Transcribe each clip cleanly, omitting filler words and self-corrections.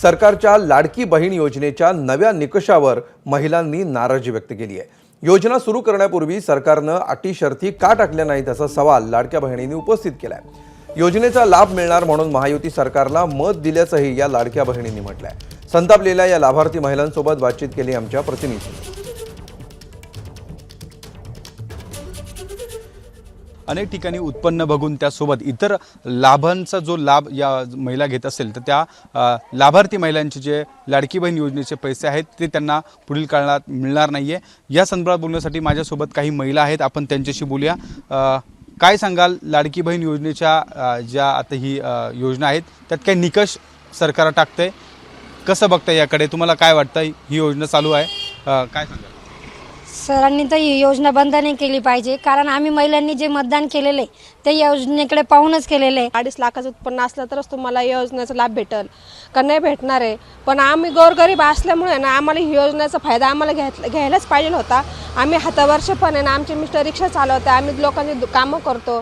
सरकारच्या लाडकी बहीण योजनेच्या नव्या निकषावर महिलांनी नाराजी व्यक्त केली आहे। योजना सुरू करण्यापूर्वी सरकारनं अटी शर्ती का टाकल्या नाहीत असा सवाल लाडक्या बहिणींनी उपस्थित केलाय। योजनेचा लाभ मिळणार म्हणून महायुती सरकारला मत दिल्याचंही या लाडक्या बहिणींनी म्हटलंय। संतापलेल्या या लाभार्थी महिलांसोबत बातचीत केली आमच्या प्रतिनिधींनी। अनेक ठिकाणी उत्पन्न बघून त्यासोबत इतर लाभांचा जो लाभ या महिला घेत असेल तर त्या लाभार्थी महिलांचे जे लाडकी बहीण योजनेचे पैसे आहेत ते त्यांना पुढील काळात मिळणार नाहीये। या संदर्भात बोलण्यासाठी माझ्यासोबत काही महिला आहेत, आपण त्यांच्याशी बोलूया। काय सांगाल, लाडकी बहीण योजनेच्या ज्या आता ही योजना आहेत त्यात काही निकष सरकार टाकतंय, कसं बघताय याकडे, तुम्हाला काय वाटतं ही योजना चालू आहे, काय सांगाल? सरांनी तर ही योजना बंद नाही केली पाहिजे, कारण आम्ही महिलांनी जे मतदान केलेले ते योजनेकडे पाहूनच केलेले आहे। 2.5 लाखाचं उत्पन्न असलं तरच तुम्हाला या योजनेचा लाभ भेटेल का नाही भेटणार आहे। पण आम्ही गोरगरीब असल्यामुळे ना आम्हाला ही योजनेचा फायदा आम्हाला घ्यायलाच पाहिजे होता। आम्ही हातावरचे पण आहे ना, आमचे मिस्टर रिक्षा चालवते, आम्ही लोकांची कामं करतो।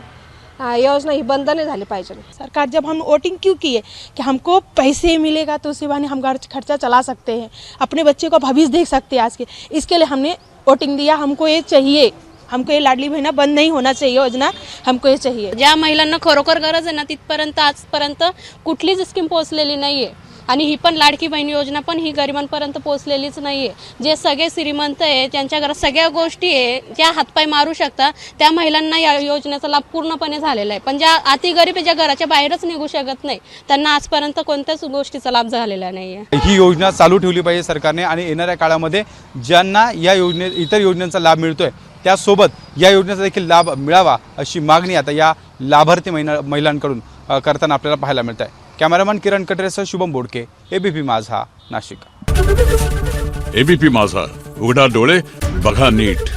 योजना ही बंद नहीं झाली पाहिजे। सरकार जब हम वोटिंग क्यों किए कि हमको पैसे मिलेगा तो उसी बहाने हम घर खर्चा चला सकते हैं, अपने बच्चे का भविष्य देख सकते हैं आज के, इसके लिए हमने वोटिंग दिया। हमको ये चाहिए, हमको ये लाडली बहिणा बंद नहीं होना चाहिए योजना, हमको ये चाहिए। ज्या महिलांना खरोखर गरज आहे ना तिथपर्यंत आजपर्यंत कुठलीच स्कीम पोहोचलेली नाहीये आणि ही पण लाडकी बहीण योजना पण ही गरिबांपर्यंत पोहोचलेलीच नाहीये। जे सगळे श्रीमंत आहे त्यांच्या घरात सगळ्या गोष्टी आहे, ज्या हातपाय मारू शकता त्या महिलांना या योजनेचा लाभ पूर्णपणे झालेला आहे। पण ज्या अति गरीब ज्या घराच्या बाहेरच निघू शकत नाही त्यांना आजपर्यंत कोणत्याच गोष्टीचा लाभ झालेला नाहीये। ही योजना चालू ठेवली पाहिजे सरकारने आणि येणाऱ्या काळामध्ये ज्यांना या योजने इतर योजनांचा लाभ मिळतोय त्यासोबत या योजनेचा देखील लाभ मिळावा अशी मागणी आता या लाभार्थी महिलांकडून करताना आपल्याला पाहायला मिळत आहे। कॅमेरामॅन किरण कटरेसह शुभम बोडके, एबीपी माझा, नाशिक। एबीपी माझा, उघडा डोळे बघा नीट।